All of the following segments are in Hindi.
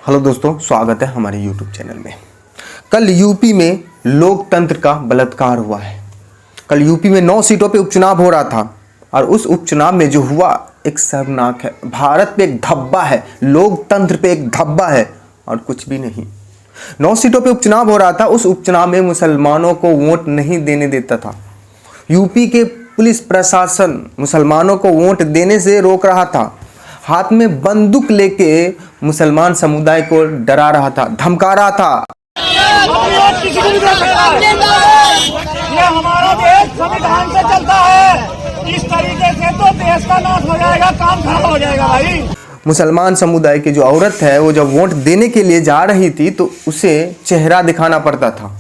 हेलो दोस्तों, स्वागत है हमारे YouTube चैनल में। कल यूपी में लोकतंत्र का बलात्कार हुआ है। कल यूपी में 9 सीटों पे उपचुनाव हो रहा था और उस उपचुनाव में जो हुआ एक शर्मनाक है। भारत पे एक धब्बा है, लोकतंत्र पे एक धब्बा है और कुछ भी नहीं। 9 सीटों पे उपचुनाव हो रहा था। उस उपचुनाव में मुसलमानों को वोट नहीं देने देता था। यूपी के पुलिस प्रशासन मुसलमानों को वोट देने से रोक रहा था। हाथ में बंदूक लेके मुसलमान समुदाय को डरा रहा था, धमका रहा था। ये हमारा देश संविधान से चलता है, इस तरीके से तो देश का नाश हो जाएगा, काम खराब हो जाएगा भाई। मुसलमान समुदाय की जो औरत है वो जब वोट देने के लिए जा रही थी तो उसे चेहरा दिखाना पड़ता था,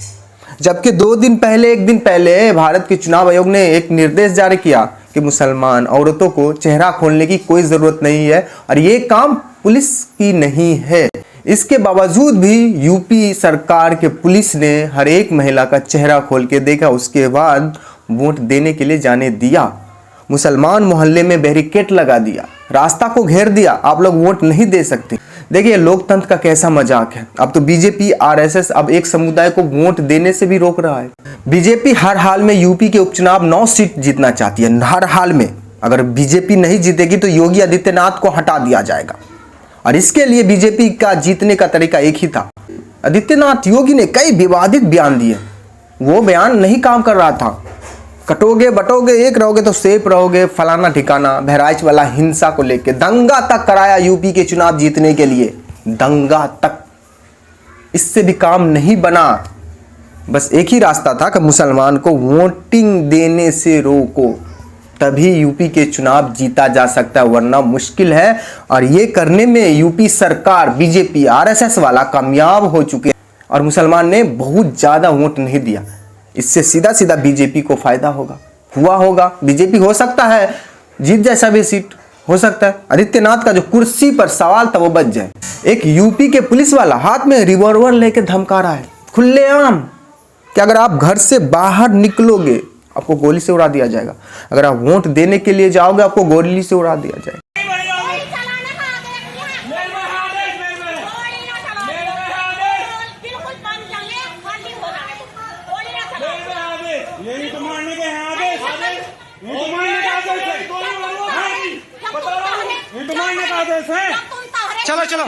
जबकि 1 दिन पहले भारत के चुनाव आयोग ने एक निर्देश जारी किया कि मुसलमान औरतों को चेहरा खोलने की कोई ज़रूरत नहीं है और ये काम पुलिस की नहीं है। इसके बावजूद भी यूपी सरकार के पुलिस ने हर एक महिला का चेहरा खोल के देखा, उसके बाद वोट देने के लिए जाने दिया। मुसलमान मोहल्ले में बैरिकेड लगा दिया, रास्ता को घेर दिया, आप लोग वोट नहीं दे सकते। देखिए लोकतंत्र का कैसा मजाक है। अब तो बीजेपी आरएसएस अब एक समुदाय को वोट देने से भी रोक रहा है। बीजेपी हर हाल में यूपी के उपचुनाव 9 सीट जीतना चाहती है, हर हाल में। अगर बीजेपी नहीं जीतेगी तो योगी आदित्यनाथ को हटा दिया जाएगा और इसके लिए बीजेपी का जीतने का तरीका एक ही था। आदित्यनाथ योगी ने कई विवादित बयान दिए, वो बयान नहीं काम कर रहा था। कटोगे बटोगे एक रहोगे तो सेफ रहोगे, फलाना ठिकाना, बहराइच वाला हिंसा को लेके दंगा तक कराया यूपी के चुनाव जीतने के लिए, दंगा तक। इससे भी काम नहीं बना। बस एक ही रास्ता था कि मुसलमान को वोटिंग देने से रोको, तभी यूपी के चुनाव जीता जा सकता है, वरना मुश्किल है। और ये करने में यूपी सरकार बीजेपी आरएसएस वाला कामयाब हो चुके और मुसलमान ने बहुत ज़्यादा वोट नहीं दिया। इससे सीधा सीधा बीजेपी को फायदा होगा। बीजेपी हो सकता है जीत जाए, सभी सीट हो सकता है। आदित्यनाथ का जो कुर्सी पर सवाल था वो बच जाए। एक यूपी के पुलिस वाला हाथ में रिवॉल्वर लेके धमका रहा है खुलेआम कि अगर आप घर से बाहर निकलोगे आपको गोली से उड़ा दिया जाएगा, अगर आप वोट देने के लिए जाओगे आपको गोली से उड़ा दिया जाएगा। यही तो मारने के हैं आदेश, यही तो मारने का आदेश है, यही तो मारने का आदेश है। चलो चलो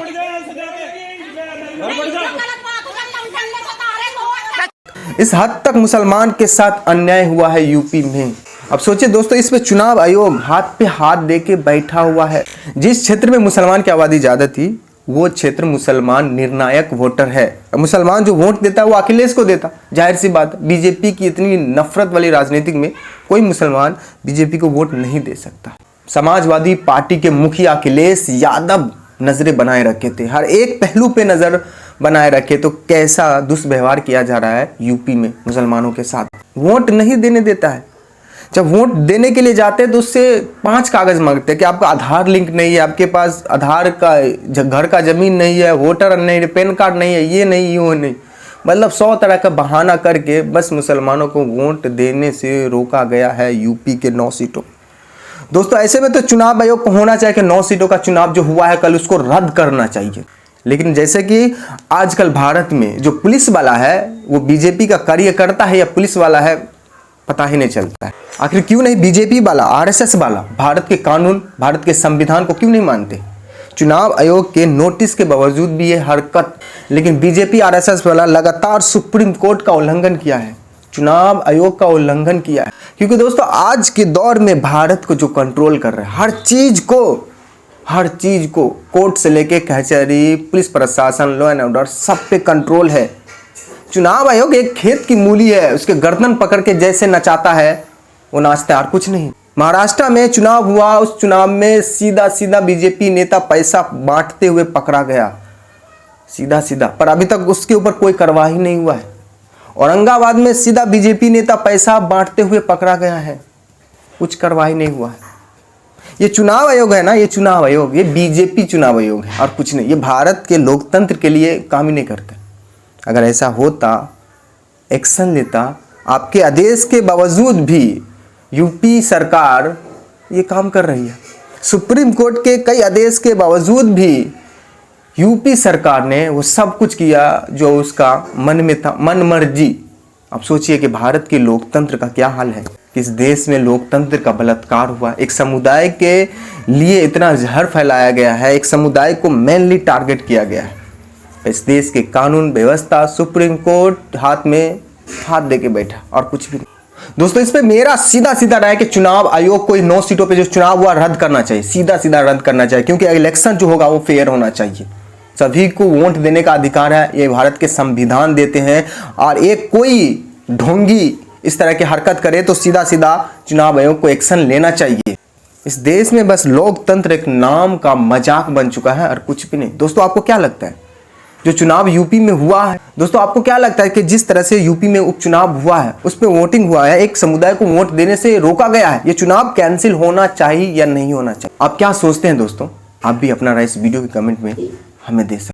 इस हद तक मुसलमान के साथ अन्याय हुआ है यूपी में। अब सोचिए दोस्तों, इस पे चुनाव आयोग हाथ पे हाथ दे के बैठा हुआ है। जिस क्षेत्र में मुसलमान की आबादी ज्यादा थी वो क्षेत्र मुसलमान निर्णायक वोटर है। मुसलमान जो वोट देता है वो अखिलेश को देता, जाहिर सी बात। बीजेपी की इतनी नफरत वाली राजनीति में कोई मुसलमान बीजेपी को वोट नहीं दे सकता। समाजवादी पार्टी के मुखिया अखिलेश यादव नजरें बनाए रखे थे, हर एक पहलू पे नजर बनाए रखे। तो कैसा दुष्व्यवहार किया जा रहा है यूपी में मुसलमानों के साथ। वोट नहीं देने देता है। जब वोट देने के लिए जाते हैं तो उससे 5 कागज मांगते हैं कि आपका आधार लिंक नहीं है, आपके पास आधार का घर का जमीन नहीं है, वोटर नहीं, पैन कार्ड नहीं है, ये नहीं वो नहीं, मतलब 100 तरह का बहाना करके बस मुसलमानों को वोट देने से रोका गया है यूपी के 9 सीटों। दोस्तों ऐसे में तो चुनाव आयोग को होना चाहिए कि 9 सीटों का चुनाव जो हुआ है कल उसको रद्द करना चाहिए। लेकिन जैसे कि आजकल भारत में जो पुलिस वाला है वो बीजेपी का कार्यकर्ता है या पुलिस वाला है पता ही नहीं चलता है। आखिर क्यों नहीं बीजेपी वाला आरएसएस वाला भारत के कानून भारत के संविधान को क्यों नहीं मानते? चुनाव आयोग के नोटिस के बावजूद भी ये हरकत। लेकिन बीजेपी आरएसएस वाला लगातार सुप्रीम कोर्ट का उल्लंघन किया है, चुनाव आयोग का उल्लंघन किया है। क्योंकि दोस्तों आज के दौर में भारत को जो कंट्रोल कर रहे हैं हर चीज को कोर्ट से लेके कचहरी, पुलिस प्रशासन, लॉ एंड ऑर्डर, सब पे कंट्रोल है। चुनाव आयोग एक खेत की मूली है, उसके गर्दन पकड़ के जैसे नचाता है वो नाचता है और कुछ नहीं। महाराष्ट्र में चुनाव हुआ, उस चुनाव में सीधा बीजेपी नेता पैसा बांटते हुए पकड़ा गया, सीधा। पर अभी तक उसके ऊपर कोई कार्रवाई नहीं हुआ है। औरंगाबाद में सीधा बीजेपी नेता पैसा बांटते हुए पकड़ा गया है, कुछ कार्रवाई नहीं हुआ है। ये चुनाव आयोग है ना, ये चुनाव आयोग, ये बीजेपी चुनाव आयोग है और कुछ नहीं। ये भारत के लोकतंत्र के लिए काम ही नहीं करते। अगर ऐसा होता, एक्शन लेता, आपके आदेश के बावजूद भी यूपी सरकार ये काम कर रही है। सुप्रीम कोर्ट के कई आदेश के बावजूद भी यूपी सरकार ने वो सब कुछ किया जो उसका मन में था, मन मर्जी। अब सोचिए कि भारत के लोकतंत्र का क्या हाल है। इस देश में लोकतंत्र का बलात्कार हुआ, एक समुदाय के लिए इतना जहर फैलाया गया है, एक समुदाय को मेनली टारगेट किया गया है। इस देश के कानून व्यवस्था, सुप्रीम कोर्ट हाथ में हाथ देके बैठा और कुछ भी नहीं। दोस्तों, इस पे मेरा सीधा सीधा राय कि चुनाव आयोग को 9 सीटों पे जो चुनाव हुआ रद्द करना चाहिए, सीधा सीधा रद्द करना चाहिए, क्योंकि इलेक्शन जो होगा वो फेयर होना चाहिए। सभी को वोट देने का अधिकार है, ये भारत के संविधान देते हैं। और एक कोई ढोंगी इस तरह की हरकत करे तो सीधा सीधा चुनाव आयोग को एक्शन लेना चाहिए। इस देश में बस लोकतंत्र एक नाम का मजाक बन चुका है और कुछ भी नहीं। दोस्तों, आपको क्या लगता है जो चुनाव यूपी में हुआ है, दोस्तों आपको क्या लगता है कि जिस तरह से यूपी में उपचुनाव हुआ है, उस पर वोटिंग हुआ है, एक समुदाय को वोट देने से रोका गया है, ये चुनाव कैंसिल होना चाहिए या नहीं होना चाहिए? आप क्या सोचते हैं दोस्तों? आप भी अपना राय इस वीडियो के कमेंट में हमें दे सकते हैं।